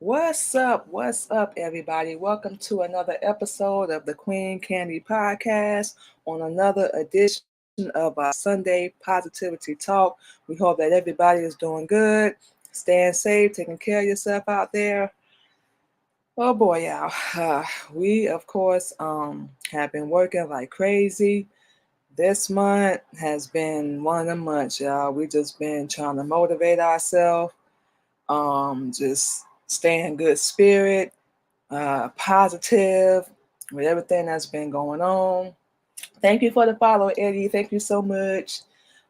What's up? What's up, everybody? Welcome to another episode of the Queen Candy Podcast on another edition of our Sunday Positivity Talk. We hope that everybody is doing good, staying safe, taking care of yourself out there. Oh boy, y'all. We, of course, have been working like crazy. This month has been one of the months, y'all. We just been trying to motivate ourselves, just stay in good spirit, positive with everything that's been going on. Thank you for the follow, Eddie. Thank you so much.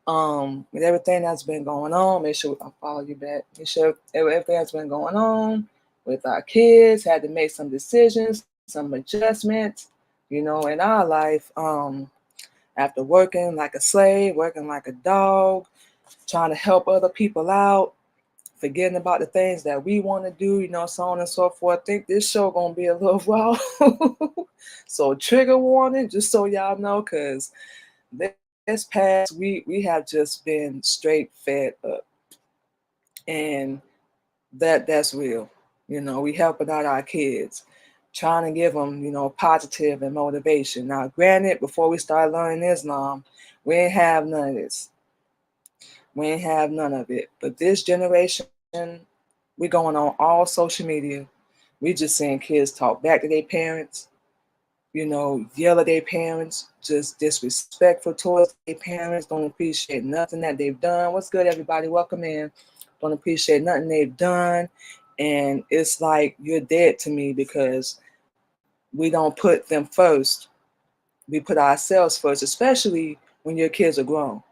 With everything that's been going on, make sure I follow you back. Make sure everything that's been going on with our kids, had to make some decisions, some adjustments, in our life. After working like a slave, working like a dog, trying to help other people out, forgetting about the things that we want to do, so on and so forth. I think this show gonna be a little raw. So trigger warning, just so y'all know, because this past week we have just been straight fed up. And that's real. We helping out our kids, trying to give them, positive and motivation. Now, granted, before we started learning Islam, we didn't have none of this. We ain't have none of it. But this generation, we going on all social media. We just seeing kids talk back to their parents, yell at their parents, just disrespectful towards their parents, don't appreciate nothing that they've done. What's good, everybody? Welcome in. Don't appreciate nothing they've done. And it's like you're dead to me because we don't put them first. We put ourselves first, especially when your kids are grown.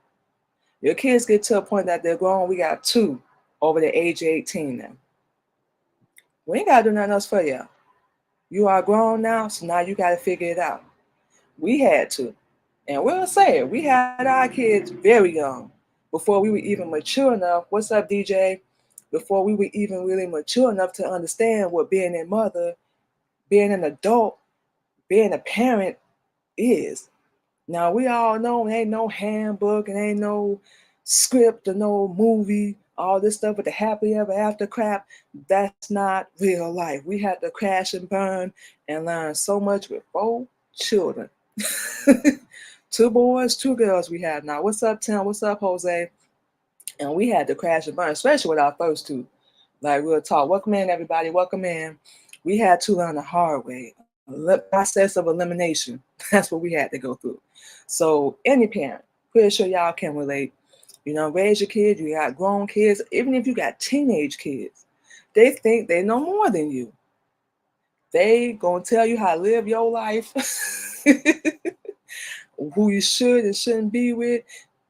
Your kids get to a point that they're grown. We got two over the age of 18 now. We ain't got to do nothing else for y'all. You are grown now, so now you got to figure it out. We had to. And we'll say it. We had our kids very young before we were even mature enough. What's up, DJ? Before we were even really mature enough to understand what being a mother, being an adult, being a parent is. Now, we all know it ain't no handbook, and ain't no script or no movie, all this stuff with the happily ever after crap. That's not real life. We had to crash and burn and learn so much with 4 children. 2 boys, 2 girls we have now. What's up, Tim? What's up, Jose? And we had to crash and burn, especially with our first 2. Like, real talk. Welcome in, everybody. Welcome in. We had to learn the hard way. Process of elimination. That's what we had to go through. So any parent, pretty sure y'all can relate. Raise your kids. You got grown kids. Even if you got teenage kids, they think they know more than you. They gonna tell you how to live your life, who you should and shouldn't be with.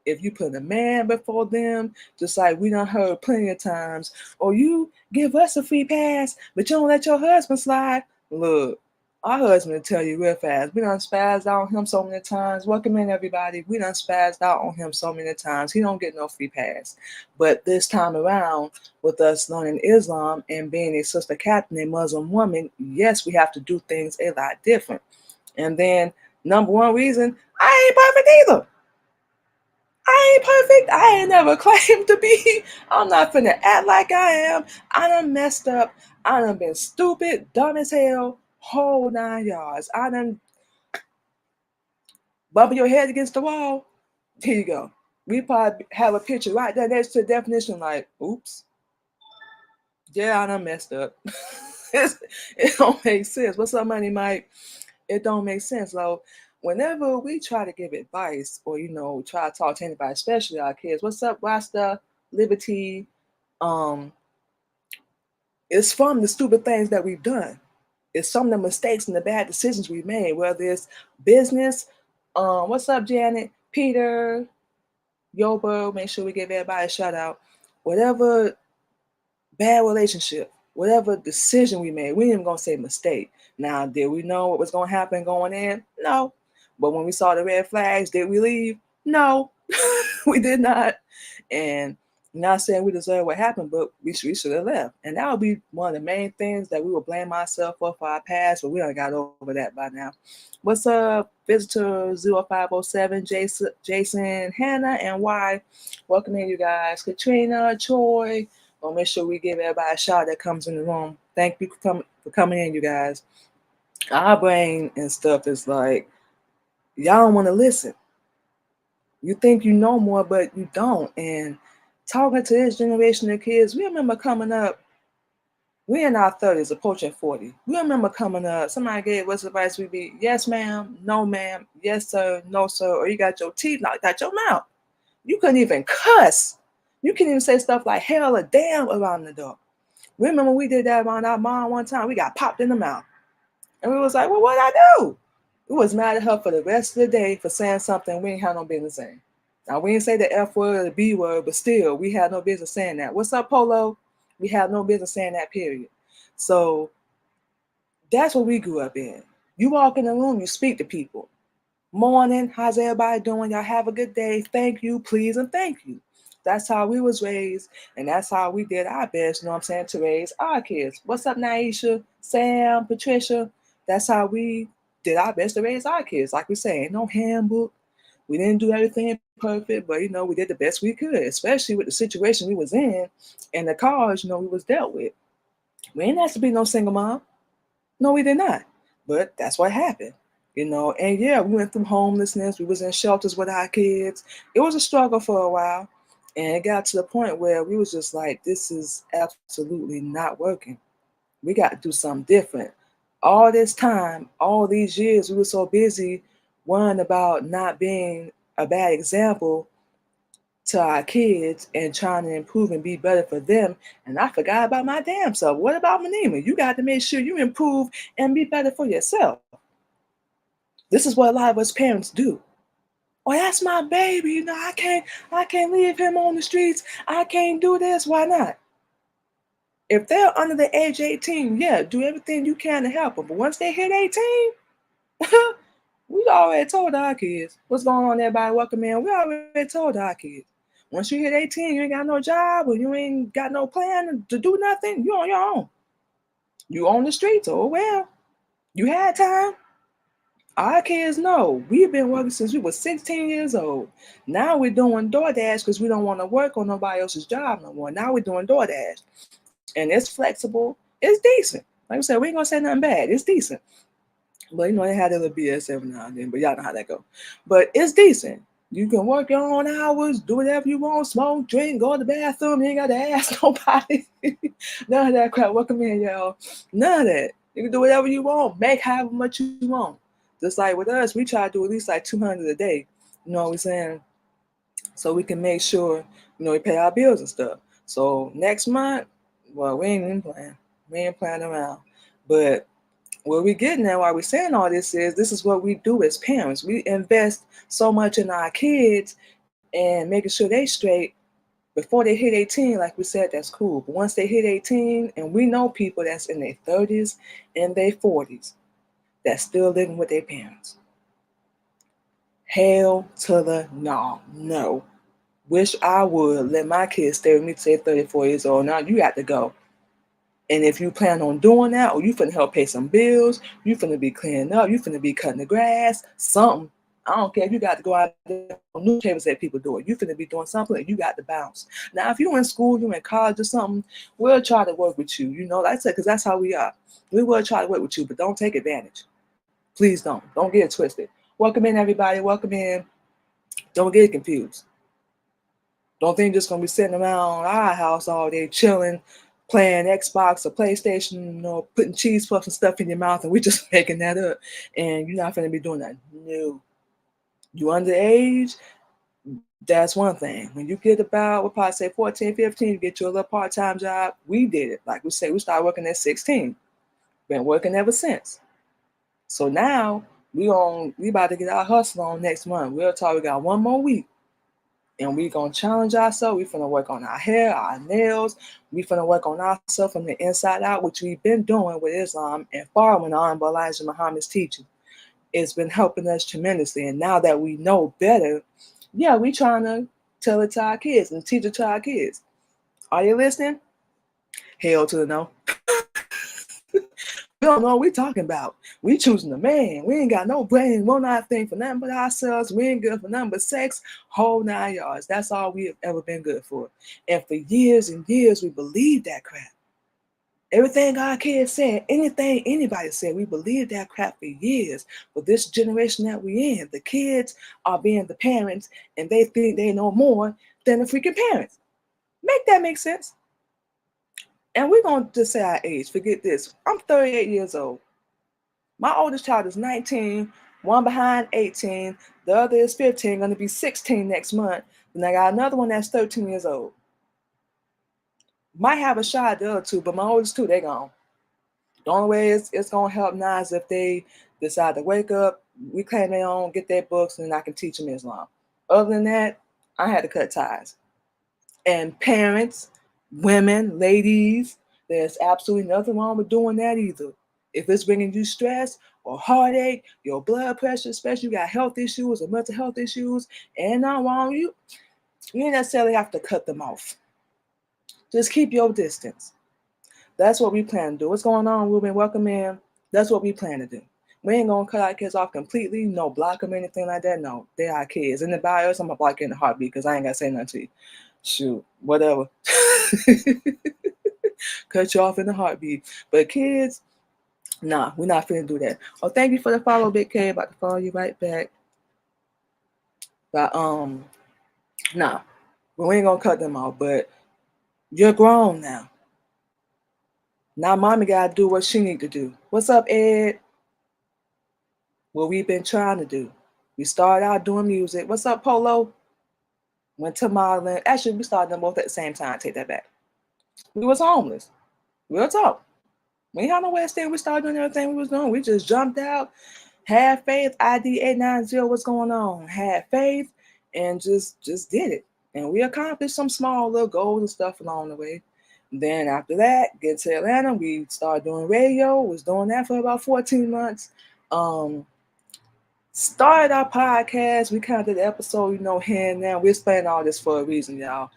If you put a man before them, just like we done heard plenty of times, or you give us a free pass, but you don't let your husband slide. Look, our husband will tell you real fast. We done spazzed out on him so many times. Welcome in, everybody. We done spazzed out on him so many times. He don't get no free pass. But this time around, with us learning Islam and being a sister captain, a Muslim woman, yes, we have to do things a lot different. And then, number one reason, I ain't perfect either. I ain't perfect. I ain't never claimed to be. I'm not finna act like I am. I done messed up. I done been stupid, dumb as hell, whole 9 yards. I done bumping your head against the wall. Here you go. We probably have a picture right there next to the definition like, oops. Yeah, I done messed up. It don't make sense. What's up, Money Mike? It don't make sense. So whenever we try to give advice or, try to talk to anybody, especially our kids, what's up, Rasta, Liberty? It's from the stupid things that we've done. It's some of the mistakes and the bad decisions we've made, whether it's business. What's up, Janet? Peter, Yobo, make sure we give everybody a shout out. Whatever bad relationship, whatever decision we made, we ain't even gonna say mistake. Now, did we know what was gonna happen going in? No. But when we saw the red flags, did we leave? No, we did not. And not saying we deserve what happened, but we should have left. And that would be one of the main things that we would blame ourselves for our past, but we done got over that by now. What's up, visitor 0507, Jason, Hannah, and Y? Welcome in, you guys. Katrina, Troy, We'll make sure we give everybody a shout that comes in the room. Thank you for coming in, you guys. Our brain and stuff is like, y'all don't want to listen. You think you know more, but you don't. And talking to this generation of kids, we remember coming up, we in our 30s, approaching 40. We remember coming up, somebody gave us advice, we'd be, yes, ma'am, no, ma'am, yes, sir, no, sir, or you got your teeth knocked out your mouth. You couldn't even cuss. You couldn't even say stuff like hell or damn around the door. Remember we did that around our mom one time, we got popped in the mouth. And we was like, well, what'd I do? We was mad at her for the rest of the day for saying something we ain't had no business saying. Now, we didn't say the F word or the B word, but still, we had no business saying that. What's up, Polo? We had no business saying that, period. So that's what we grew up in. You walk in the room, you speak to people. Morning, how's everybody doing? Y'all have a good day. Thank you, please, and thank you. That's how we was raised, and that's how we did our best, you know what I'm saying, to raise our kids. What's up, Naisha, Sam, Patricia? That's how we did our best to raise our kids. Like we say, ain't no handbook. We didn't do everything perfect, but, we did the best we could, especially with the situation we was in and the cars, we was dealt with. We didn't have to be no single mom. No, we did not. But that's what happened. And yeah, we went through homelessness. We was in shelters with our kids. It was a struggle for a while. And it got to the point where we was just like, this is absolutely not working. We got to do something different. All this time, all these years, we were so busy worrying about not being a bad example to our kids and trying to improve and be better for them. And I forgot about my damn self. What about Manima? You got to make sure you improve and be better for yourself. This is what a lot of us parents do. Oh, that's my baby. I can't leave him on the streets. I can't do this. Why not? If they're under the age 18, yeah, do everything you can to help them. But once they hit 18, we already told our kids what's going on, everybody. Welcome in. We already told our kids. Once you hit 18, you ain't got no job or you ain't got no plan to do nothing. You on your own. You on the streets. Oh, well, you had time. Our kids know we've been working since we were 16 years old. Now we're doing DoorDash because we don't want to work on nobody else's job no more. Now we're doing DoorDash. And it's flexible. It's decent. Like I said, we ain't going to say nothing bad. It's decent. But they had a little BS every now and then, but y'all know how that go. But it's decent. You can work your own hours, do whatever you want, smoke, drink, go to the bathroom. You ain't got to ask nobody. None of that crap. Welcome in, y'all. None of that. You can do whatever you want, make however much you want. Just like with us, we try to do at least like 200 a day. You know what we're saying? So we can make sure, we pay our bills and stuff. So next month, well, we ain't even playing. We ain't playing around. But what we're getting at while we're saying all this is what we do as parents. We invest so much in our kids and making sure they straight before they hit 18. Like we said, that's cool. But once they hit 18, and we know people that's in their 30s and their 40s that's still living with their parents. Hell to the no. Wish I would let my kids stay with me till they're 34 years old. Now you got to go. And if you plan on doing that, or you finna help pay some bills, you finna be cleaning up, you finna be cutting the grass, something. I don't care if you got to go out there on newspapers that people do it. You finna be doing something and you got to bounce. Now, if you're in school, you're in college or something, we'll try to work with you. Like I said, because that's how we are. We will try to work with you, but don't take advantage. Please don't. Don't get it twisted. Welcome in, everybody. Welcome in. Don't get confused. Don't think you're just going to be sitting around our house all day chilling, playing Xbox or PlayStation, putting cheese puffs and stuff in your mouth, and we're just making that up. And you're not going to be doing that. No. You underage, that's one thing. When you get about, we'll probably say 14, 15, you get your little part-time job. We did it. Like we say, we started working at 16. Been working ever since. So now, we about to get our hustle on next month. We'll talk, we got one more week. And we going to challenge ourselves. We finna work on our hair, our nails. We finna work on ourselves from the inside out, which we've been doing with Islam and following Honorable Elijah Muhammad's teaching. It's been helping us tremendously. And now that we know better, yeah, we trying to tell it to our kids and teach it to our kids. Are you listening? Hell to the no. We don't know what we talking about. We choosing a man. We ain't got no brain. We not think for nothing but ourselves. We ain't good for nothing but sex. Whole 9 yards. That's all we have ever been good for. And for years and years, we believed that crap. Everything our kids said, anything anybody said, we believed that crap for years. But this generation that we in, the kids are being the parents, and they think they know more than the freaking parents. Make that make sense? And we're going to just say our age. Forget this. I'm 38 years old. My oldest child is 19, one behind 18. The other is 15, going to be 16 next month. And I got another one that's 13 years old. Might have a shot at the other two, but my oldest two, they gone. The only way it's going to help now is if they decide to wake up, reclaim their own, get their books, and I can teach them Islam. Other than that, I had to cut ties. And parents, women, ladies, there's absolutely nothing wrong with doing that either. If it's bringing you stress or heartache, your blood pressure, especially you got health issues or mental health issues, and not wrong with you, you don't necessarily have to cut them off. Just keep your distance. That's what we plan to do. What's going on, Ruben? Welcome in. That's what we plan to do. We ain't gonna cut our kids off completely. No, block them, anything like that. No, they are kids. And the us, I'm gonna block you in the heartbeat because I ain't gotta say nothing to you. Shoot, whatever. Cut you off in the heartbeat. But kids, nah, we're not finna do that. Oh, thank you for the follow, Big K. About to follow you right back. But nah, we ain't gonna cut them off. But you're grown now. Now mommy gotta do what she need to do. What's up, Ed? What we've been trying to do. We started out doing music. What's up, Polo? Went to modeling. Actually, we started them both at the same time. Take that back. We was homeless. Real talk. We had nowhere to stay. We started doing everything we was doing. We just jumped out, had faith. ID 890. What's going on? Had faith and just did it. And we accomplished some small little goals and stuff along the way. Then after that, get to Atlanta. We started doing radio. Was doing that for about 14 months. Started our podcast. We kind of did the episode, here and there. We explain all this for a reason, y'all.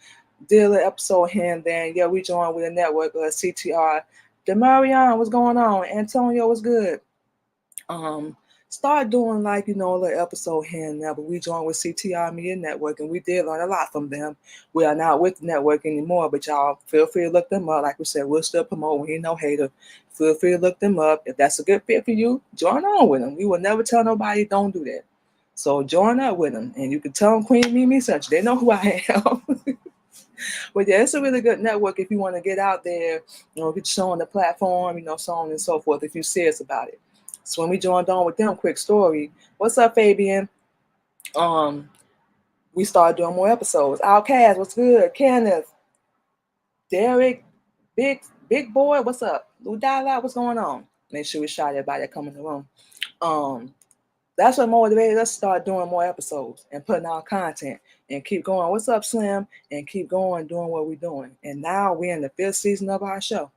Did an episode here and there. Yeah, we joined with a network, CTR. Demarion, what's going on? Antonio, what's good? Started doing like, a little episode here and there, but we joined with CTR Media Network, and we did learn a lot from them. We are not with the network anymore, but y'all feel free to look them up. Like we said, we'll still promote. We ain't no hater. Feel free to look them up. If that's a good fit for you, join on with them. We will never tell nobody don't do that. So join up with them, and you can tell them Queen Mimi such. They know who I am. But yeah, it's a really good network if you want to get out there, get shown on the platform, so on and so forth, if you're serious about it. So when we joined on with them, quick story. What's up, Fabian? We started doing more episodes. Outcast, what's good? Kenneth, Derek, Big Boy, what's up? Udala, what's going on? Make sure we shout everybody that come in the room. That's what motivated us to start doing more episodes and putting out content and keep going. What's up, Slim? And keep going, doing what we're doing. And now we're in the 5th season of our show.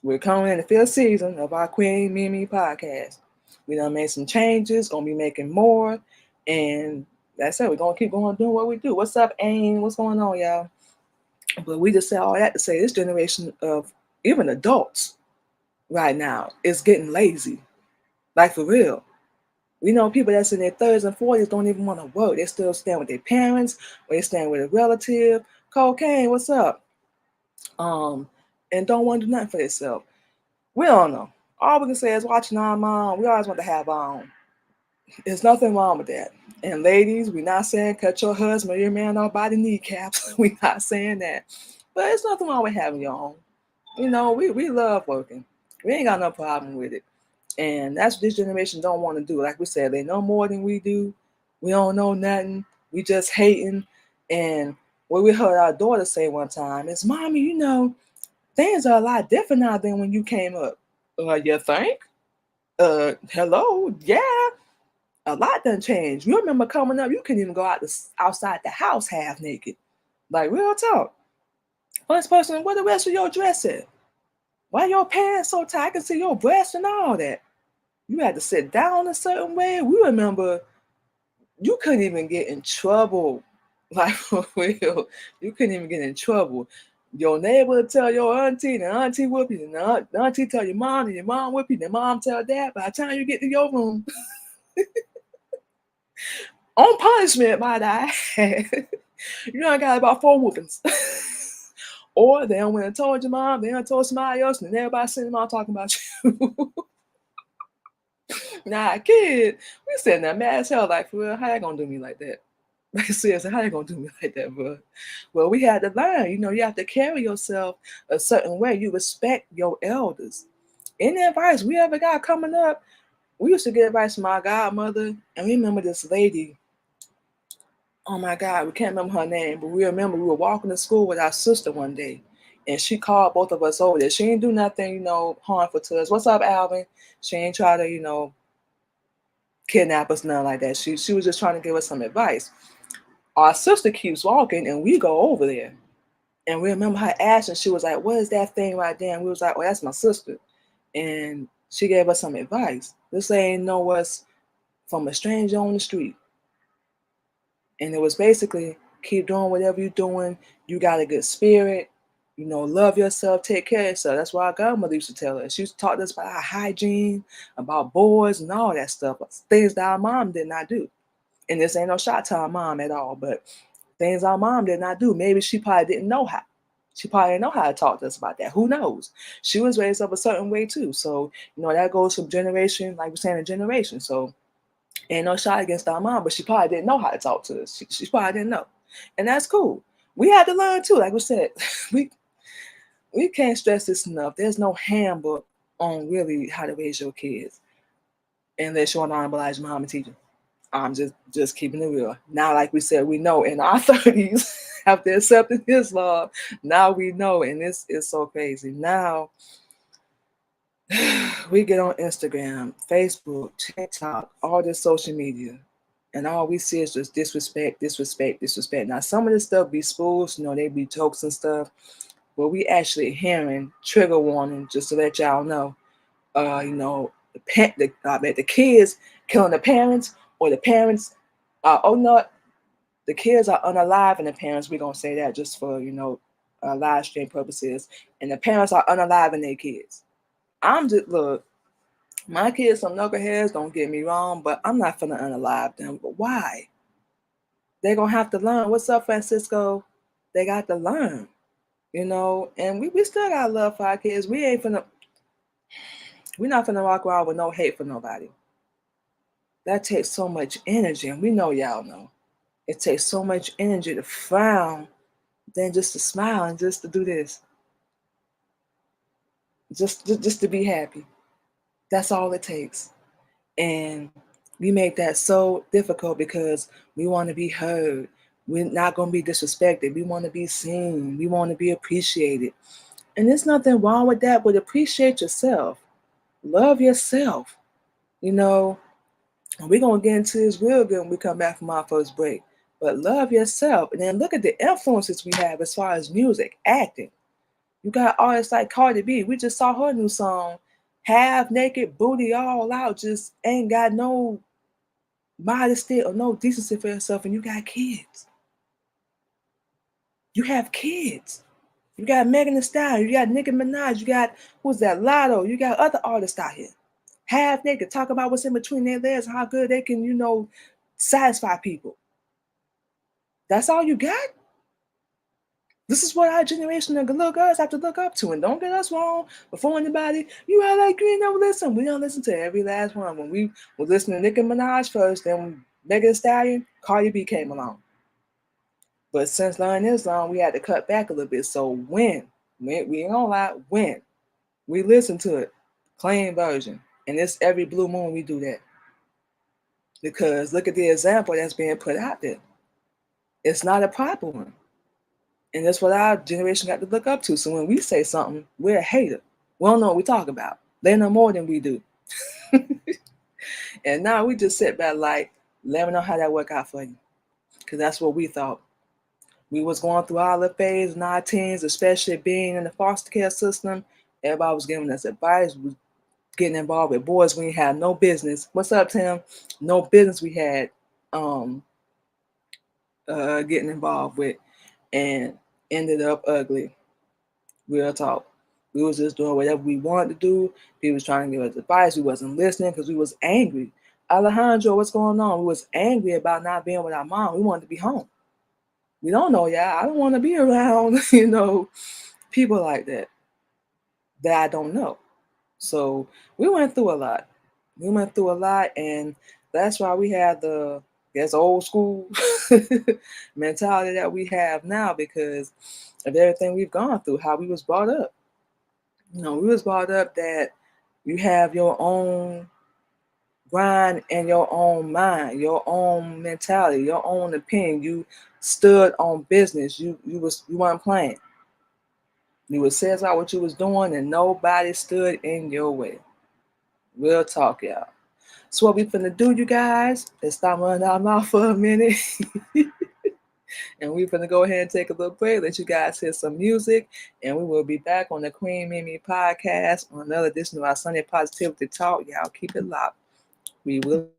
We're coming in the 5th season of our Queen Mimi podcast. We done made some changes, gonna be making more, and that's it. We're gonna keep going doing what we do. What's up, Aim? What's going on, y'all? But we just say all that to say this generation of even adults right now is getting lazy. Like for real. We know people that's in their 30s and 40s don't even want to work. They still stand with their parents, or they stand with a relative. Cocaine, what's up? And don't want to do nothing for themselves. We don't know. All we can say is watching our mom. We always want to have our own. There's nothing wrong with that. And ladies, we're not saying cut your husband or your man off by the kneecaps. We're not saying that. But it's nothing wrong with having your own. We love working. We ain't got no problem with it. And that's what this generation don't want to do. Like we said, they know more than we do. We don't know nothing. We just hating. And what we heard our daughter say one time is, Mommy, things are a lot different now than when you came up. You think? Hello? Yeah. A lot done changed. You remember coming up, you couldn't even go outside the house half naked. Like, real talk. First person, where the rest of your dress at? Why your pants so tight? I can see your breasts and all that. You had to sit down a certain way. We remember you couldn't even get in trouble. Like, for real. You couldn't even get in trouble. Your neighbor will tell your auntie, and the auntie whoop you, and the auntie tell your mom, and your mom whoop you, and the mom tell dad. By the time you get to your room, on punishment, might I add, you done got about 4 whoopings. Or they done went and told your mom, they done told somebody else, and then everybody sitting around talking about you. Nah, kid, we sitting there mad as hell, like, for real, how they gonna do me like that? Like, seriously, how they gonna do me like that, bro? Well, we had to learn, you have to carry yourself a certain way. You respect your elders. Any advice we ever got coming up, we used to get advice from my godmother, and we remember this lady. Oh my God, we can't remember her name, but we remember we were walking to school with our sister one day, and she called both of us over there. She ain't do nothing, harmful to us. What's up, Alvin? She ain't try to, kidnap us, nothing like that. She was just trying to give us some advice. Our sister keeps walking, and we go over there, and we remember her asking. She was like, "What is that thing right there?" And we was like, "Oh, that's my sister," and she gave us some advice. This ain't know us from a stranger on the street. And it was basically keep doing whatever you're doing. You got a good spirit. Love yourself, take care of yourself. That's what our godmother used to tell us. She used to talk to us about our hygiene, about boys and all that stuff. Things that our mom did not do. And this ain't no shot to our mom at all, but things our mom did not do. Maybe she probably didn't know how. She probably didn't know how to talk to us about that. Who knows? She was raised up a certain way too. So, that goes from generation, like we're saying, a generation. So ain't no shot against our mom, but she probably didn't know how to talk to us. She probably didn't know. And that's cool. We had to learn too. Like we said, we can't stress this enough. There's no handbook on really how to raise your kids unless you're an honorable mom and teacher. I'm just keeping it real. Now, like we said, we know in our 30s after accepting his law, now we know, and this is so crazy. Now we get on Instagram, Facebook, TikTok, all this social media, and all we see is just disrespect, disrespect, disrespect. Now, some of this stuff be spools, they be jokes and stuff, but we actually hearing trigger warning just to let y'all know. The kids killing the parents, or the parents, the kids are unalive, and the parents, we're gonna say that just for live stream purposes, and the parents are unaliving their kids. Look, my kids some knuckleheads, don't get me wrong, but I'm not finna unalive them. But why? They're gonna have to learn. What's up, Francisco? They got to learn, and we still got love for our kids. We're not finna walk around with no hate for nobody. That takes so much energy, and we know y'all know. It takes so much energy to frown than just to smile and just to do this. Just to be happy. That's all it takes. And we make that so difficult because we want to be heard. We're not going to be disrespected. We want to be seen. We want to be appreciated. And there's nothing wrong with that, but appreciate yourself. Love yourself. We're going to get into this real good when we come back from our first break. But love yourself. And then look at the influences we have as far as music, acting. You got artists like Cardi B. We just saw her new song, half naked, booty all out, just ain't got no modesty or no decency for yourself, and you got kids. You have kids. You got Megan Thee Stallion, you got Nicki Minaj, you got, who's that, Lotto, you got other artists out here. Half naked, talk about what's in between their legs, how good they can, satisfy people. That's all you got? This is what our generation of little girls have to look up to. And don't get us wrong, before anybody, you act like you ain't never listen. We don't listen to every last one. When we were listening to Nicki Minaj first, then Megan Thee Stallion, Cardi B came along. But since learning Islam, we had to cut back a little bit. So when we ain't gonna lie, when we listen to it, clean version. And it's every blue moon we do that. Because look at the example that's being put out there. It's not a proper one. And that's what our generation got to look up to. So when we say something, we're a hater. We don't know what we talk about. They know more than we do. And now we just sit back like, let me know how that worked out for you. Because that's what we thought. We was going through all the phase in our teens, especially being in the foster care system. Everybody was giving us advice. We was getting involved with boys we had no business. What's up, Tim? No business we had getting involved with, and ended up ugly. Real talk. We was just doing whatever we wanted to do. People was trying to give us advice. We wasn't listening because we was angry. Alejandro, what's going on? We was angry about not being with our mom. We wanted to be home. We don't know, y'all. I don't want to be around, people like that I don't know. So we went through a lot. We went through a lot, and that's why we had the old school mentality that we have now because of everything we've gone through, how we was brought up. We was brought up that you have your own grind and your own mind, your own mentality, your own opinion. You stood on business. You weren't playing. You would say about what you was doing, and nobody stood in your way. Real talk, y'all. So what we finna do, you guys, is stop running our mouth for a minute. And we're going to go ahead and take a little break, let you guys hear some music, and we will be back on the Queen Mimi podcast on another edition of our Sunday Positivity Talk. Y'all keep it locked. We will be right back.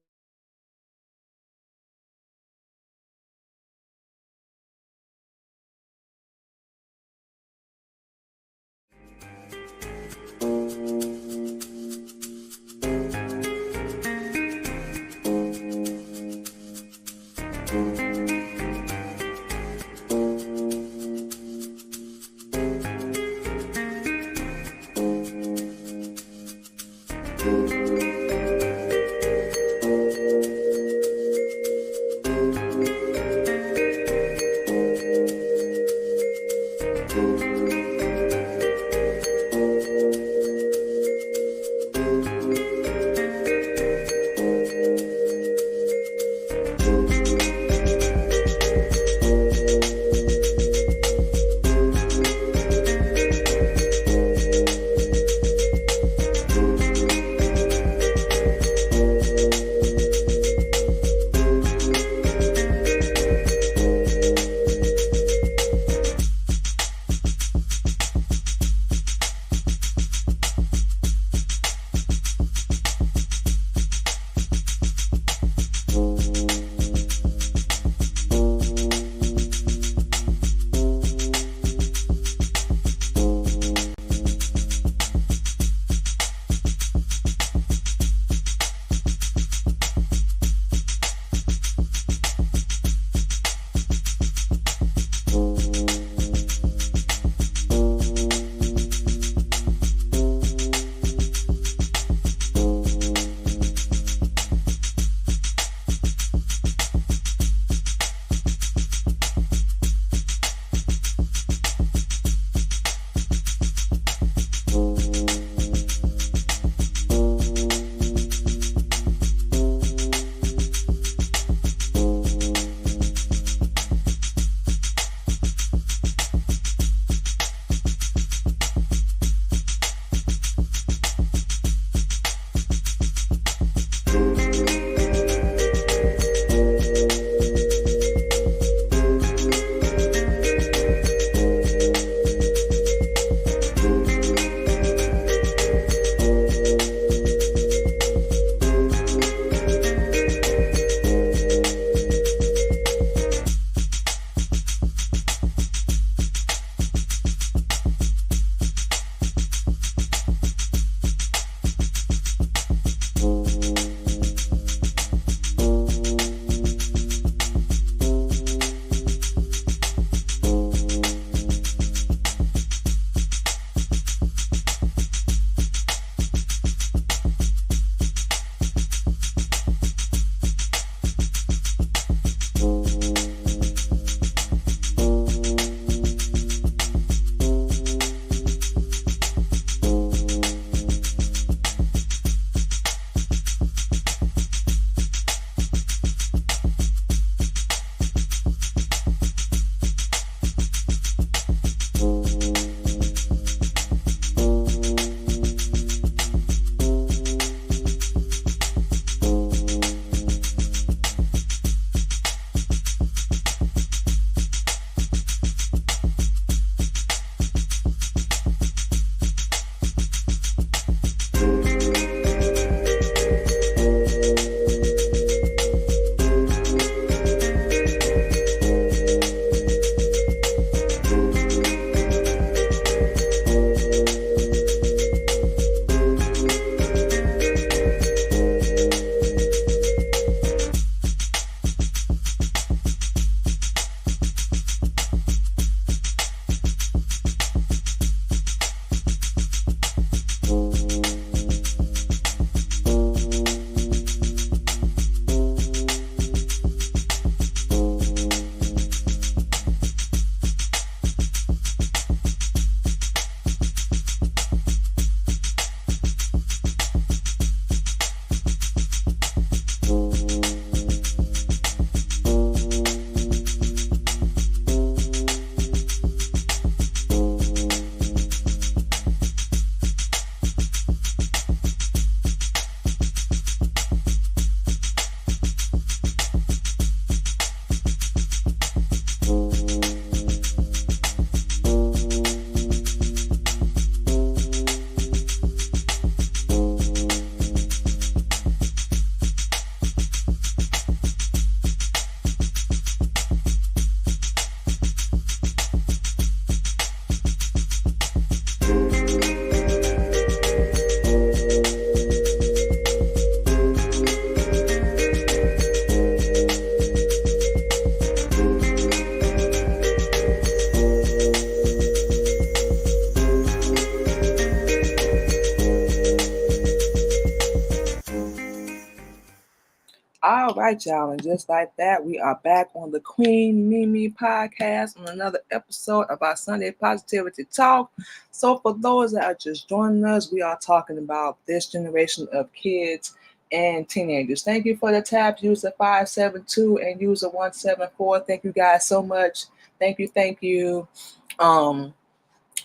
All right, y'all. And just like that, we are back on the Queen Mimi podcast on another episode of our Sunday Positivity Talk. So, for those that are just joining us, we are talking about this generation of kids and teenagers. Thank you for the tab, user 572 and user 174. Thank you guys so much. Thank you. Thank you.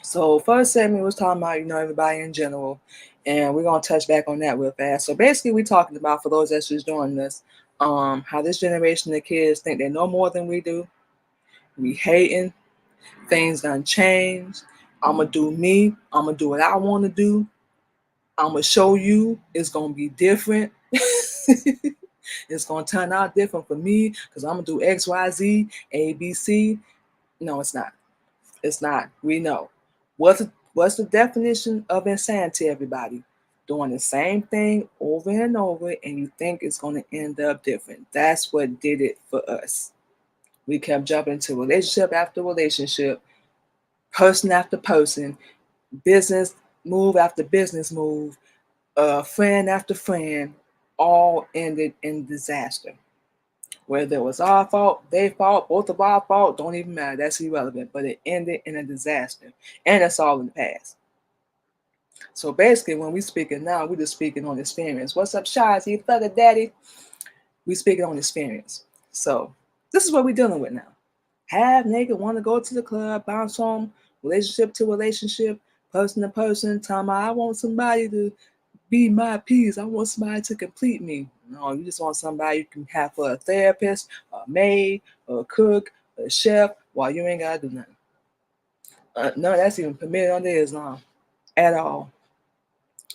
So first segment was talking about, everybody in general, and we're gonna touch back on that real fast. So basically we're talking about, for those that's just joining us, how this generation of kids think they know more than we do. We hating, things done change. I'ma do me, I'ma do what I wanna do. I'ma show you it's gonna be different. It's gonna turn out different for me because I'm gonna do X, Y, Z, A, B, C. No, it's not. It's not. We know. What's the definition of insanity, everybody? Doing the same thing over and over and you think it's going to end up different. That's what did it for us. We kept jumping to relationship after relationship, person after person, business move after business move, friend after friend, all ended in disaster. Whether it was our fault, their fault, both of our fault, don't even matter. That's irrelevant. But it ended in a disaster. And it's all in the past. So basically, when we speaking now, we're just speaking on experience. What's up, Shazi, Thugger Daddy? We speaking on experience. So this is what we're dealing with now. Half naked, want to go to the club, bounce home, relationship to relationship, person to person, time I want somebody to be my piece. I want somebody to complete me. No, you just want somebody you can have for a therapist, a maid, a cook, a chef, while you ain't gotta do nothing. None of that's even permitted under Islam at all.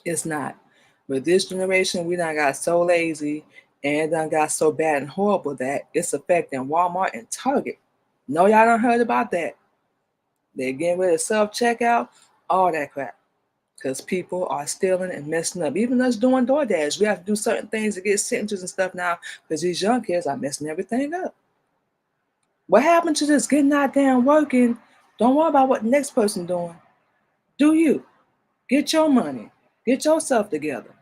It's not. But this generation, we done got so lazy and done got so bad and horrible that it's affecting Walmart and Target. No, y'all done heard about that. They're getting rid of self-checkout, all that crap. Because people are stealing and messing up. Even us doing DoorDash, we have to do certain things to get signatures and stuff now because these young kids are messing everything up. What happened to just getting out there and working? Don't worry about what the next person doing. Do you. Get your money. Get yourself together.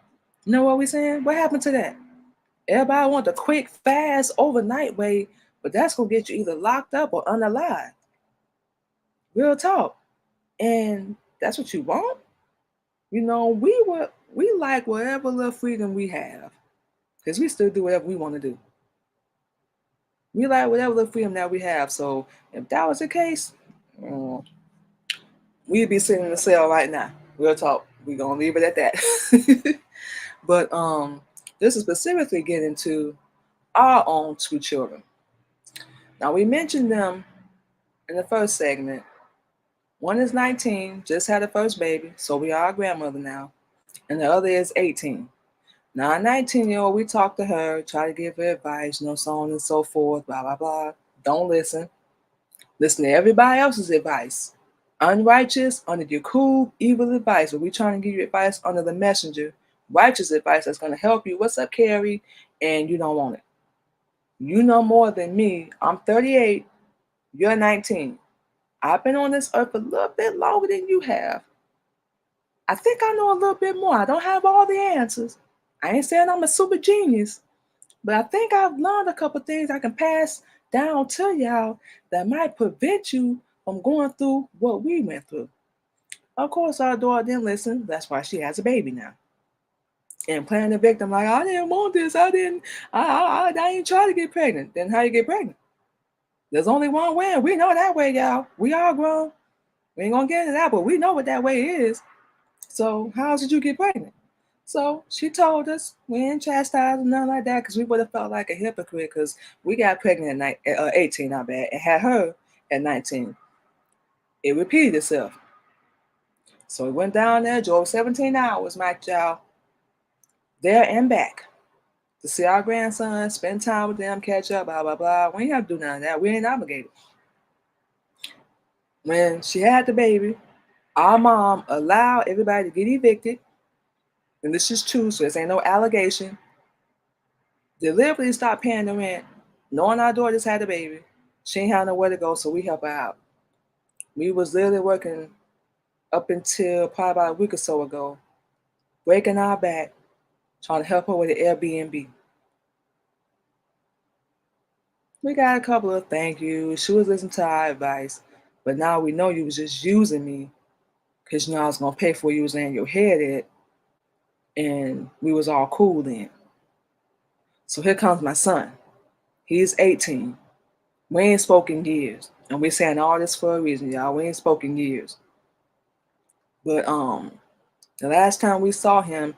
You know what we saying? What happened to that? Everybody want the quick, fast, overnight way, but that's going to get you either locked up or unalive. Real talk. And that's what you want? We like whatever little freedom we have, because we still do whatever we want to do. We like whatever little freedom that we have. So if that was the case, we'd be sitting in the cell right now. Real talk. We're gonna leave it at that. But this is specifically getting to our own two children. Now we mentioned them in the first segment. One is 19, just had a first baby, so we are a grandmother now, and the other is 18. Now, a 19-year-old, we talk to her, try to give her advice, so on and so forth, blah, blah, blah. Don't listen. Listen to everybody else's advice. Unrighteous, under your cool, evil advice. But we trying to give you advice under the messenger. Righteous advice that's going to help you. What's up, Carrie? And you don't want it. You know more than me. I'm 38. You're 19. I've been on this earth a little bit longer than you have. I think I know a little bit more. I don't have all the answers. I ain't saying I'm a super genius, but I think I've learned a couple things I can pass down to y'all that might prevent you from going through what we went through. Of course, our daughter didn't listen. That's why she has a baby now. And playing the victim like, I didn't want this. I didn't try to get pregnant. Then how you get pregnant? There's only one way. We know that way, y'all. We all grown. We ain't gonna get into that, but we know what that way is. So how did you get pregnant? So she told us. We didn't chastise or nothing like that because we would have felt like a hypocrite because we got pregnant at 18, not bad, and had her at 19. It repeated itself. So we went down there, drove 17 hours, my child, there and back to see our grandson, spend time with them, catch up, blah, blah, blah. We ain't have to do none of that. We ain't obligated. When she had the baby, our mom allowed everybody to get evicted. And this is true, so this ain't no allegation. Deliberately stopped paying the rent, knowing our daughter just had a baby. She ain't had nowhere to go, so we help her out. We was literally working up until probably about a week or so ago, breaking our back, trying to help her with the Airbnb. We got a couple of thank yous. She was listening to our advice, but now we know you was just using me because you know I was gonna pay for you was laying your head at, and we was all cool then. So here comes my son. He's 18. We ain't spoken years, and we're saying all this for a reason, y'all. We ain't spoken years, but the last time we saw him,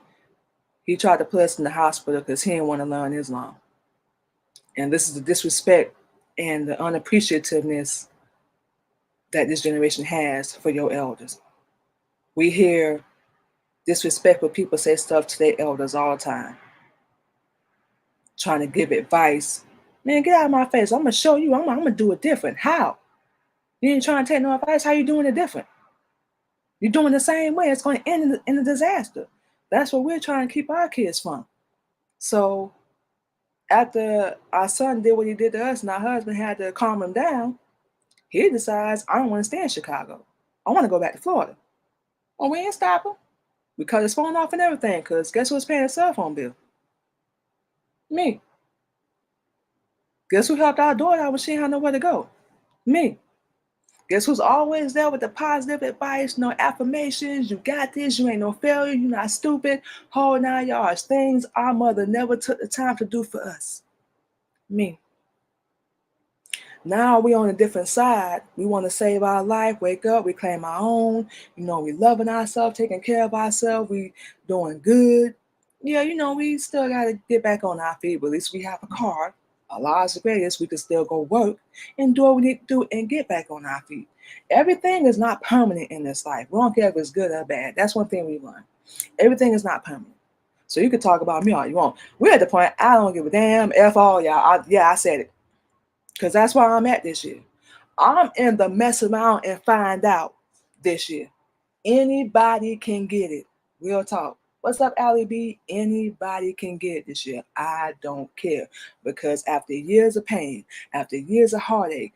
he tried to put us in the hospital because he didn't want to learn Islam. And this is the disrespect and the unappreciativeness that this generation has for your elders. We hear disrespectful people say stuff to their elders all the time, trying to give advice. Man, get out of my face. I'm going to show you. I'm going to do it different. How? You ain't trying to take no advice. How you doing it different? You're doing the same way. It's going to end in a disaster. That's what we're trying to keep our kids from. So after our son did what he did to us and our husband had to calm him down, he decides, I don't want to stay in Chicago. I want to go back to Florida. Well, we ain't stop him. We cut his phone off and everything, because guess who's paying the cell phone bill? Me. Guess who helped our daughter out when she had nowhere to go? Me. Guess who's always there with the positive advice, no affirmations, you got this, you ain't no failure, you're not stupid, whole 9 yards, things our mother never took the time to do for us. Me. Now we on a different side. We want to save our life, wake up, we claim our own. You know, we loving ourselves, taking care of ourselves, we doing good. Yeah, you know, we still got to get back on our feet, but at least we have a car. Our lives are greatest. We can still go work and do what we need to do and get back on our feet. Everything is not permanent in this life. We don't care if it's good or bad. That's one thing we learned. Everything is not permanent. So you can talk about me all you want. We're at the point, I don't give a damn. F all y'all. I said it. Because that's where I'm at this year. I'm in the mess around and find out this year. Anybody can get it. Real talk. What's up, Allie B? Anybody can get it this year. I don't care. Because after years of pain, after years of heartache,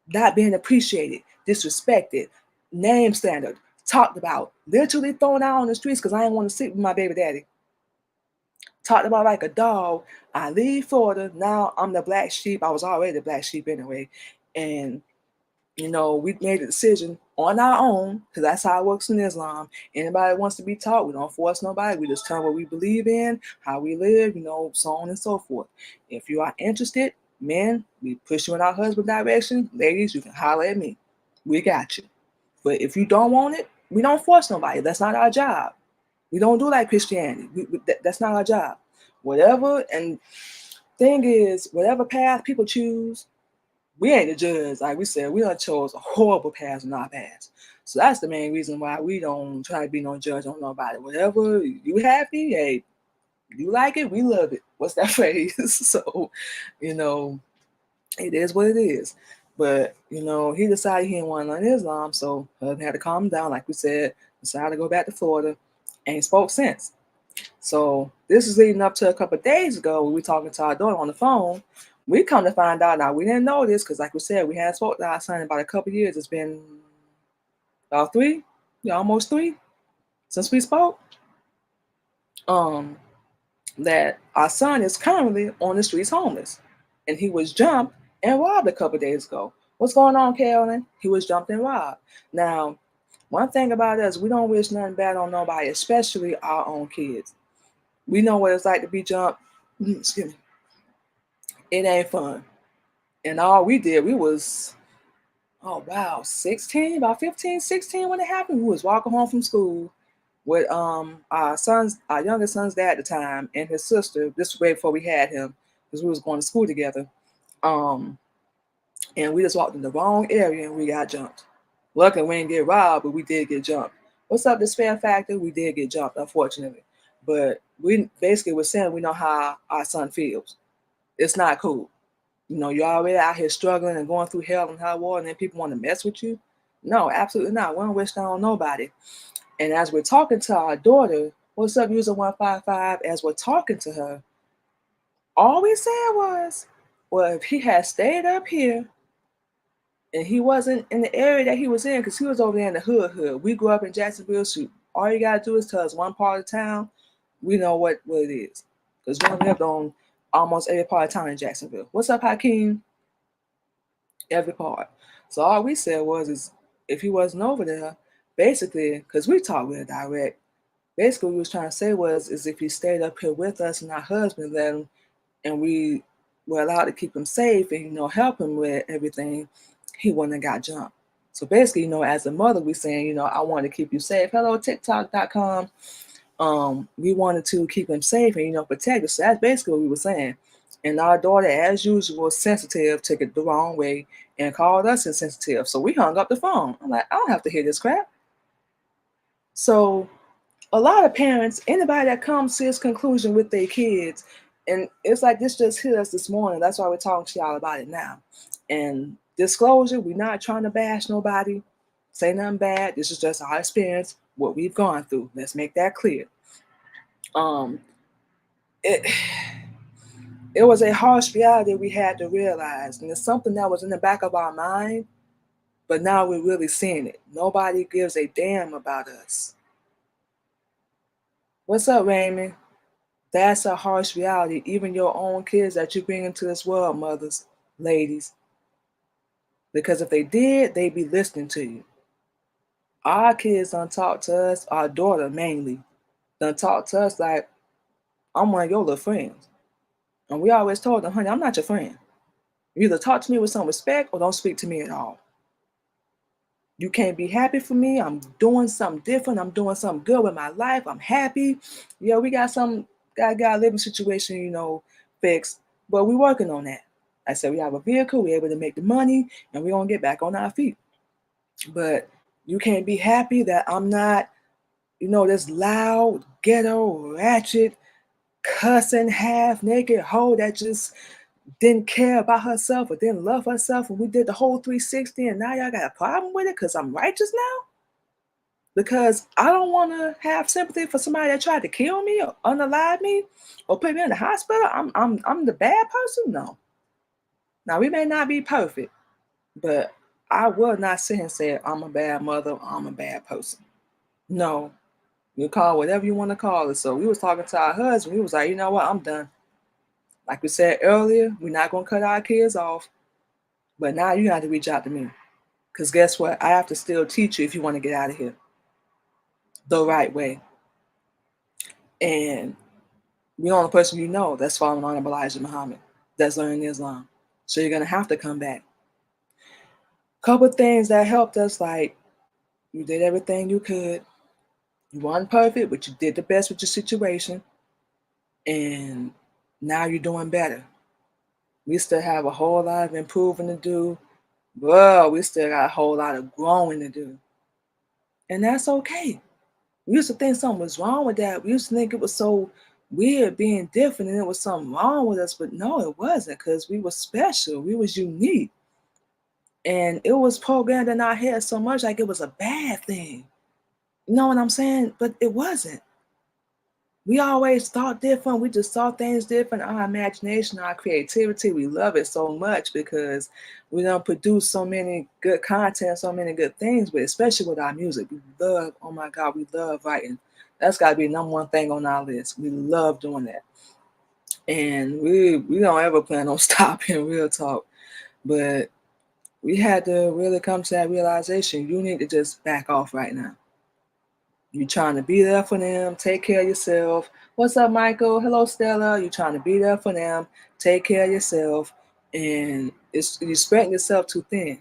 not being appreciated, disrespected, name standard, talked about, literally thrown out on the streets because I didn't want to sleep with my baby daddy. Talked about like a dog. I leave Florida. Now I'm the black sheep. I was already the black sheep anyway. And, you know, we made a decision on our own, because that's how it works in Islam. Anybody wants to be taught, we don't force nobody. We just tell what we believe in, how we live, you know, so on and so forth. If you are interested, men, we push you in our husband direction. Ladies, you can holler at me. We got you. But if you don't want it, we don't force nobody. That's not our job. We don't do like Christianity. That's not our job. Whatever, and thing is, whatever path people choose, we ain't the judge. Like we said, we done chose a horrible path in our past. So that's the main reason why we don't try to be no judge on nobody. Whatever you happy, hey, you like it, we love it. What's that phrase? So, you know, it is what it is. But, you know, he decided he didn't want to learn Islam, so husband had to calm him down, like we said, decided to go back to Florida, ain't spoke since. So this is leading up to a couple of days ago when we talking to our daughter on the phone. We come to find out now, we didn't know this because like we said, we hadn't spoken to our son in about a couple of years. It's been about 3, almost 3 since we spoke. That our son is currently on the streets homeless. And he was jumped and robbed a couple of days ago. What's going on, Carolyn? He was jumped and robbed. Now, one thing about us, we don't wish nothing bad on nobody, especially our own kids. We know what it's like to be jumped. Excuse me. It ain't fun. And all we did, we was, 16, about 15, 16 when it happened. We was walking home from school with our youngest son's dad at the time and his sister. This was way before we had him because we was going to school together. And we just walked in the wrong area and we got jumped. Luckily, we didn't get robbed, but we did get jumped. What's up, despair factor? We did get jumped, unfortunately. But we basically were saying we know how our son feels. It's not cool. You know, you're already out here struggling and going through hell and high water, and then people want to mess with you. No, absolutely not. We don't wish that on nobody. And as we're talking to our daughter, what's up, user 155? As we're talking to her, all we said was, well, if he had stayed up here and he wasn't in the area that he was in, because he was over there in the hood. We grew up in Jacksonville. Shoot, all you got to do is tell us one part of town. We know what it is. Because we lived on almost every part of town in Jacksonville. What's up, Hakeem? every part. So all we said was, is if he wasn't over there, basically, because we talk real direct, basically what we was trying to say was, is if he stayed up here with us and our husband let him, and we were allowed to keep him safe and, help him with everything, he wouldn't have got jumped. So basically, as a mother, we saying, I want to keep you safe. Hello, TikTok.com. We wanted to keep him safe and, protect us. So that's basically what we were saying. And our daughter, as usual, sensitive, took it the wrong way and called us insensitive. So we hung up the phone. I'm like, I don't have to hear this crap. So a lot of parents, anybody that comes to this conclusion with their kids, and it's like this just hit us this morning. That's why we're talking to y'all about it now. And disclosure, we're not trying to bash nobody, say nothing bad. This is just our experience, what we've gone through. Let's make that clear. It it was a harsh reality we had to realize, and it's something that was in the back of our mind, but now we're really seeing it. Nobody gives a damn about us. What's up, Raymond? That's a harsh reality. Even your own kids that you bring into this world, mothers, ladies. Because if they did, they'd be listening to you. Our kids done talk to us, our daughter mainly, done talk to us like, I'm one of your little friends. And we always told them, honey, I'm not your friend. You either talk to me with some respect or don't speak to me at all. You can't be happy for me. I'm doing something different. I'm doing something good with my life. I'm happy. Yeah, we got a living situation, fixed, but we're working on that. I said we have a vehicle, we're able to make the money, and we're gonna get back on our feet. But you can't be happy that I'm not, this loud, ghetto, ratchet, cussing, half naked hoe that just didn't care about herself or didn't love herself, and we did the whole 360, and now y'all got a problem with it because I'm righteous now? Because I don't want to have sympathy for somebody that tried to kill me or unalive me or put me in the hospital. I'm the bad person? No. Now we may not be perfect, but I will not sit and say I'm a bad mother, I'm a bad person. No. You call whatever you want to call it. So we was talking to our husband. We was like, you know what, I'm done. Like we said earlier, we're not gonna cut our kids off. But now you have to reach out to me. Because guess what? I have to still teach you if you want to get out of here the right way. And the only person that's following on Elijah Muhammad, that's learning Islam. So you're going to have to come back. Couple things that helped us, like you did everything you could. You weren't perfect, but you did the best with your situation. And now you're doing better. We still have a whole lot of improving to do. Well, we still got a whole lot of growing to do. And that's okay. We used to think something was wrong with that. We used to think it was so weird being different and it was something wrong with us. But no, it wasn't, because we were special. We was unique. And it was programmed in our head so much like it was a bad thing. You know what I'm saying? But it wasn't. We always thought different. We just saw things different. Our imagination, our creativity, we love it so much because we don't produce so many good content, so many good things, but especially with our music. We love, oh my God, we love writing. That's got to be the number one thing on our list. We love doing that. And we don't ever plan on stopping, real talk. But we had to really come to that realization. You need to just back off right now. You're trying to be there for them, take care of yourself. What's up, Michael? Hello, Stella. You're trying to be there for them, take care of yourself, and you're spreading yourself too thin.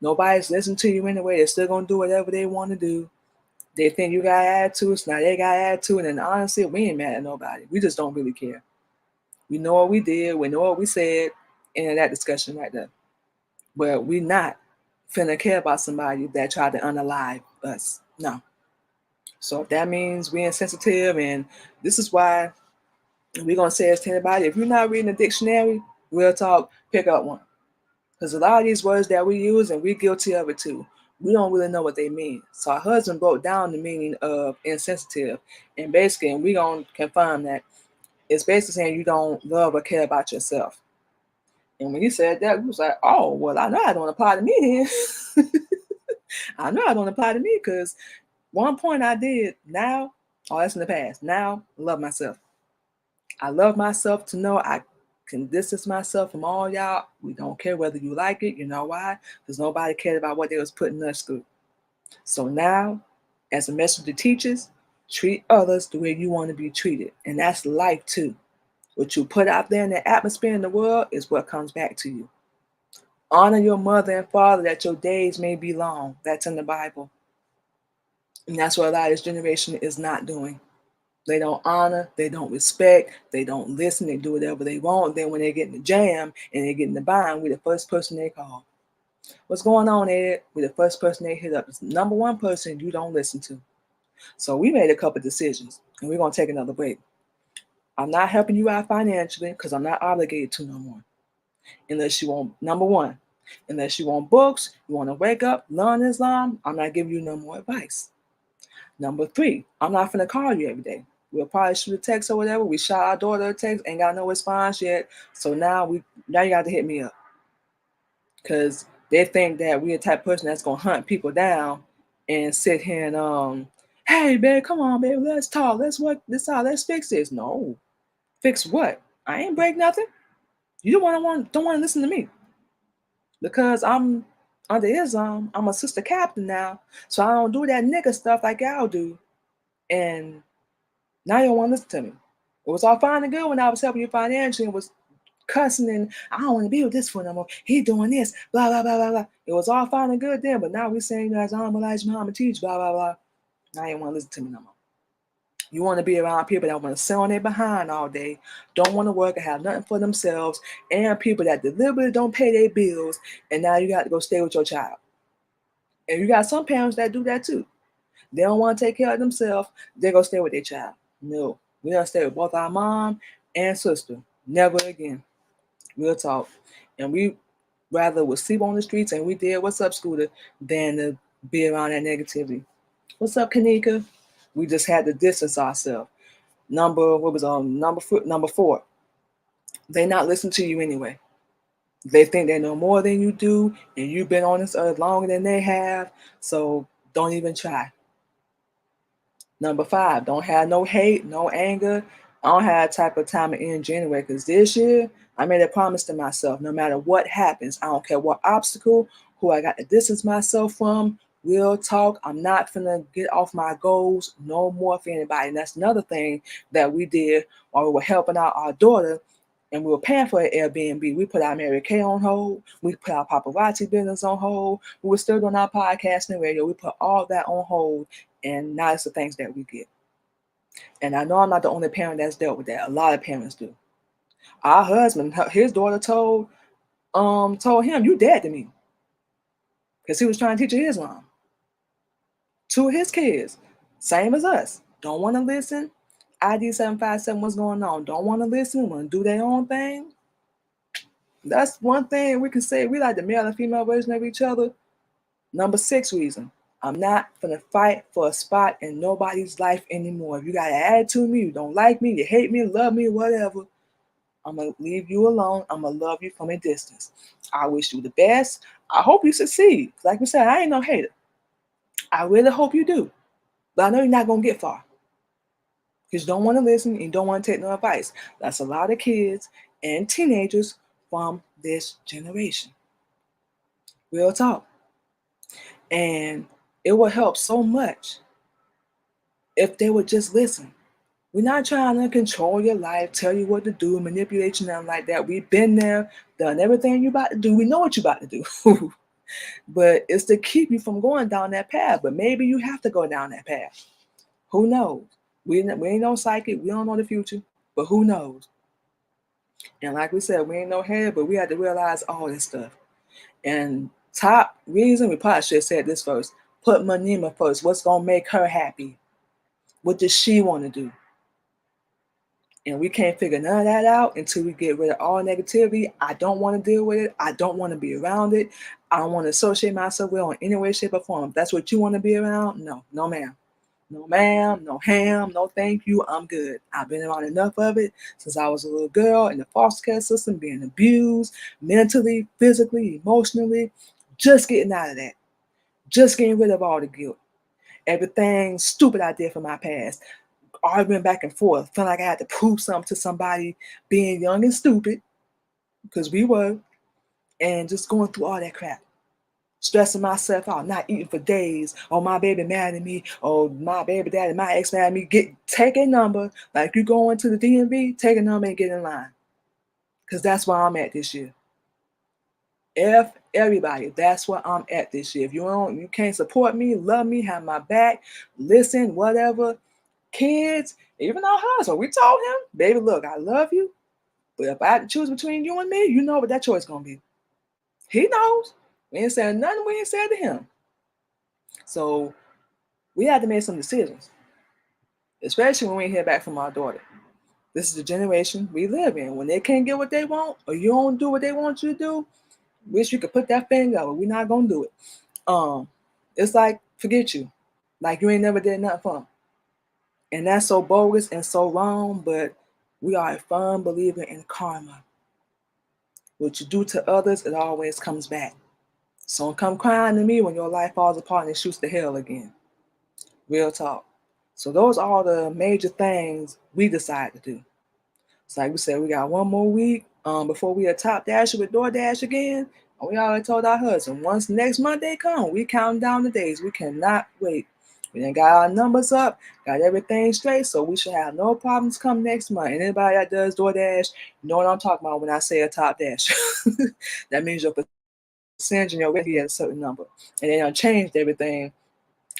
Nobody's listening to you anyway. They're still gonna do whatever they want to do. They think you got attitude, so now they got attitude, and honestly, we ain't mad at nobody. We just don't really care. We know what we did, we know what we said, in that discussion right there. But we not finna care about somebody that tried to unalive us. No. So if that means we're insensitive, and this is why we're gonna say this to anybody: if you're not reading a dictionary, real talk, pick up one. Because a lot of these words that we use, and we're guilty of it too, we don't really know what they mean. So our husband broke down the meaning of insensitive, and basically, and we're gonna confirm that it's basically saying you don't love or care about yourself. And when he said that, we was like, oh, well, I know I don't apply to me then. I know I don't apply to me, because one point I did. Now, that's in the past. Now, I love myself. I love myself to know can distance myself from all y'all. We don't care whether you like it. You know why? Because nobody cared about what they was putting us through. So now, as a message to teachers, treat others the way you want to be treated. And that's life too. What you put out there in the atmosphere in the world is what comes back to you. Honor your mother and father that your days may be long. That's in the Bible. And that's what a lot of this generation is not doing. They don't honor, they don't respect, they don't listen, they do whatever they want. Then when they get in the jam and they get in the bind, we're the first person they call. What's going on, Ed? We're the first person they hit up. It's the number one person you don't listen to. So we made a couple decisions, and we're going to take another break. I'm not helping you out financially because I'm not obligated to no more. Unless you want, number one, unless you want books, you want to wake up, learn Islam, I'm not giving you no more advice. Number three, I'm not finna call you every day. We'll probably shoot a text or whatever. We shot our daughter a text, ain't got no response yet. So now you got to hit me up. Because they think that we're the type of person that's gonna hunt people down and sit here and hey babe, come on, babe, let's talk. Let's work this out. Let's fix this. No. Fix what? I ain't break nothing. You don't want to listen to me. Because I'm under Islam, I'm a sister captain now. So I don't do that nigga stuff like y'all do. And now you don't want to listen to me. It was all fine and good when I was helping you financially and was cussing and I don't want to be with this fool no more. He doing this, blah, blah, blah, blah, blah. It was all fine and good then, but now we're saying as Elijah Muhammad teach, blah, blah, blah. Now you don't want to listen to me no more. You want to be around people that want to sit on their behind all day, don't want to work and have nothing for themselves, and people that deliberately don't pay their bills, and now you got to go stay with your child. And you got some parents that do that too. They don't want to take care of themselves, they go stay with their child. No, we don't stay with both our mom and sister. Never again. Real talk. And we rather would sleep on the streets and we did what's up, Scooter, than to be around that negativity. What's up, Kanika? We just had to distance ourselves. Number four. They not listen to you anyway. They think they know more than you do, and you've been on this earth longer than they have, so don't even try. Number five, don't have no hate, no anger. I don't have that type of time in January because this year I made a promise to myself. No matter what happens, I don't care what obstacle, who I got to distance myself from. Real talk, I'm not finna get off my goals no more for anybody. And that's another thing that we did while we were helping out our daughter and we were paying for an Airbnb. We put our Mary Kay on hold. We put our paparazzi business on hold. We were still doing our podcast and radio. We put all that on hold, and now it's the things that we get. And I know I'm not the only parent that's dealt with that. A lot of parents do. Our husband, his daughter told him, "You dead to me," because he was trying to teach her Islam to his kids, same as us. Don't want to listen. ID 757, what's going on? Don't want to listen. Want to do their own thing. That's one thing we can say. We like the male and female version of each other. Number 6 reason. I'm not gonna fight for a spot in nobody's life anymore. If you got an attitude with me, you don't like me, you hate me, love me, whatever, I'm gonna leave you alone. I'm gonna love you from a distance. I wish you the best. I hope you succeed. Like we said, I ain't no hater. I really hope you do. But I know you're not gonna get far. Because you don't want to listen and you don't want to take no advice. That's a lot of kids and teenagers from this generation. Real talk. And it will help so much if they would just listen. We're not trying to control your life, tell you what to do, manipulate you, nothing like that. We've been there, done everything you're about to do. We know what you're about to do. But it's to keep you from going down that path. But maybe you have to go down that path. Who knows? We ain't no psychic. We don't know the future. But who knows? And like we said, we ain't no head, but we had to realize all this stuff. And top reason, we probably should have said this first. Put Manima first. What's going to make her happy? What does she want to do? And we can't figure none of that out until we get rid of all negativity. I don't want to deal with it. I don't want to be around it. I don't want to associate myself with it in any way, shape, or form. If that's what you want to be around, no ma'am. No ma'am, no ham, no thank you. I'm good. I've been around enough of it since I was a little girl in the foster care system, being abused mentally, physically, emotionally. Just getting out of that. Just getting rid of all the guilt. Everything stupid I did from my past. Arguing back and forth, feeling like I had to prove something to somebody, being young and stupid. because we were, and just going through all that crap. Stressing myself out, not eating for days. Oh, my baby mad at me. Oh, my baby daddy, my ex mad at me. Take a number. Like you go into the DMV, take a number and get in line. Because that's where I'm at this year. Everybody, that's where I'm at this year. If you can't support me, love me, have my back, listen, whatever. Kids, even our husband, we told him, baby, look, I love you. But if I had to choose between you and me, you know what that choice gonna be. He knows. We ain't saying nothing we ain't said to him. So we had to make some decisions, especially when we hear back from our daughter. This is the generation we live in. When they can't get what they want, or you don't do what they want you to do, wish you could put that finger out, but we're not gonna do it. It's like forget you, like you ain't never did nothing for them, and that's so bogus and so wrong. But we are a firm believer in karma. What you do to others, it always comes back. So don't come crying to me when your life falls apart and shoots to hell again. Real talk. So those are all the major things we decide to do. So like we said, we got one more week before we are top dasher with DoorDash again. And we already told our husband, once next Monday come, we counting down the days. We cannot wait. We done got our numbers up, got everything straight, so we should have no problems come next month. And anybody that does DoorDash, you know what I'm talking about when I say a top dash. That means your percentage and your rate at a certain number. And they done changed everything.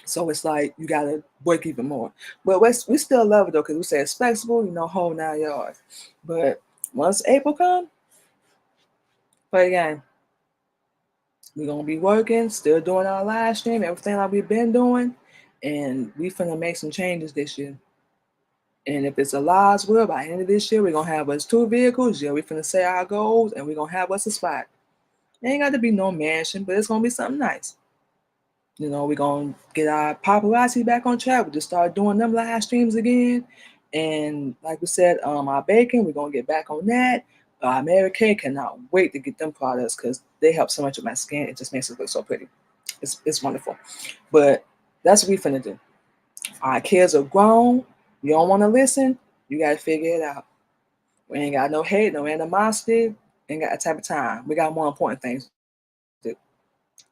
So it's like you gotta work even more. But we still love it though, because we say it's flexible, whole 9 yards. But once April come, play again. We're gonna be working, still doing our live stream, everything like we've been doing, and we finna make some changes this year. And if it's a Allah's will, by the end of this year, we're gonna have us 2 vehicles. Yeah, we finna say our goals, and we're gonna have us a spot. It ain't got to be no mansion, but it's gonna be something nice. We're going to get our paparazzi back on track. We just start doing them live streams again. And like we said, our baking, we're going to get back on that. Mary Kay cannot wait to get them products because they help so much with my skin. It just makes it look so pretty. It's wonderful. But that's what we finna do. Our kids are grown. You don't want to listen, you got to figure it out. We ain't got no hate, no animosity. Ain't got that type of time. We got more important things to do.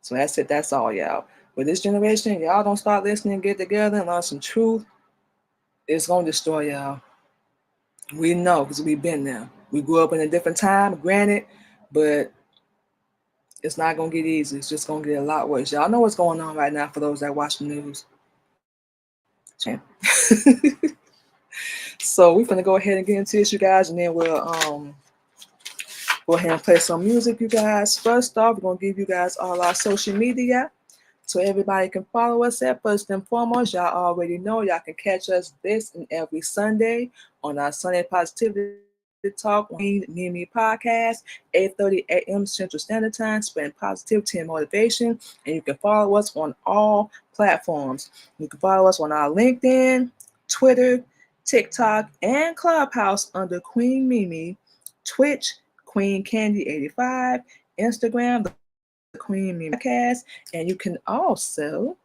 So that's it. That's all, y'all. With this generation, y'all don't start listening, get together, and learn some truth. It's gonna destroy y'all. We know because we've been there. We grew up in a different time, granted, but it's not gonna get easy. It's just gonna get a lot worse. Y'all know what's going on right now for those that watch the news. So we're gonna go ahead and get into this, you guys, and then we'll go ahead and play some music, you guys. First off, we're gonna give you guys all our social media. So everybody can follow us at. First and foremost, y'all already know y'all can catch us this and every Sunday on our Sunday Positivity Talk, Mimi Podcast, 8:30 a.m. Central Standard Time, spreading positivity and motivation. And you can follow us on all platforms. You can follow us on our LinkedIn, Twitter, TikTok, and Clubhouse under Queen Mimi, Twitch, Queen Candy 85, Instagram, the Queen Mimi Podcast, and you can also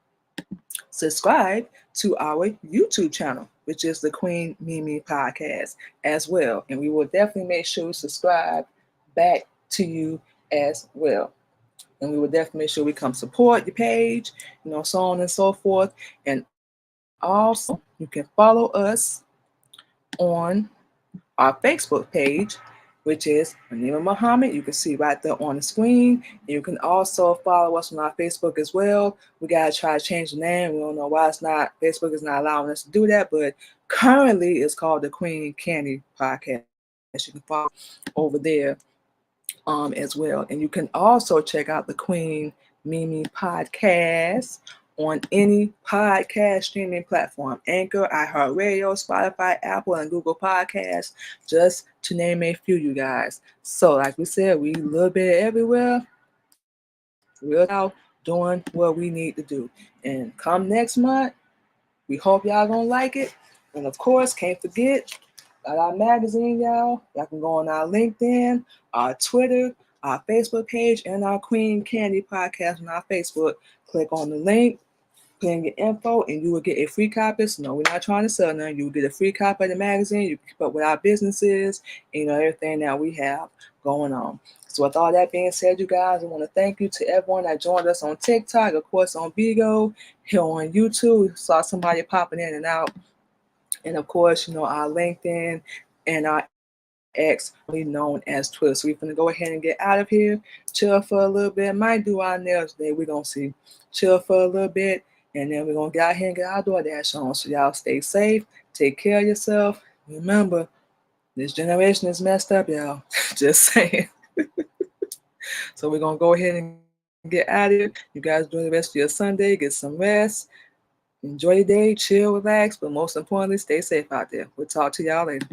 subscribe to our YouTube channel, which is the Queen Mimi Podcast as well. And we will definitely make sure we subscribe back to you as well. And we will definitely make sure we come support your page, so on and so forth. And also, you can follow us on our Facebook page, which is Anima Muhammad. You can see right there on the screen. And you can also follow us on our Facebook as well. We gotta try to change the name. We don't know why Facebook is not allowing us to do that, but currently it's called the Queen Candy Podcast. You can follow over there as well. And you can also check out the Queen Mimi Podcast on any podcast streaming platform: Anchor, iHeartRadio, Spotify, Apple, and Google Podcasts, just to name a few, you guys. So like we said, we a little bit everywhere. We're out doing what we need to do. And come next month, we hope y'all gonna like it. And of course, can't forget our magazine, y'all. Y'all can go on our LinkedIn, our Twitter, our Facebook page, and our Queen Candy Podcast on our Facebook. Click on the link. put in your info, and you will get a free copy. So no, we're not trying to sell nothing. You get a free copy of the magazine. You keep up with our businesses, everything that we have going on. So with all that being said, you guys, I want to thank you to everyone that joined us on TikTok, of course on Bigo, here on YouTube. Saw somebody popping in and out. And of course, our LinkedIn and our X, known as Twitter. So we're going to go ahead and get out of here, chill for a little bit. Might do our nails today. We're going to see. Chill for a little bit. And then we're going to get out here and get our DoorDash on. So y'all stay safe. Take care of yourself. Remember, this generation is messed up, y'all. Just saying. So we're going to go ahead and get out of here. You guys enjoy the rest of your Sunday. Get some rest. Enjoy your day. Chill, relax. But most importantly, stay safe out there. We'll talk to y'all later.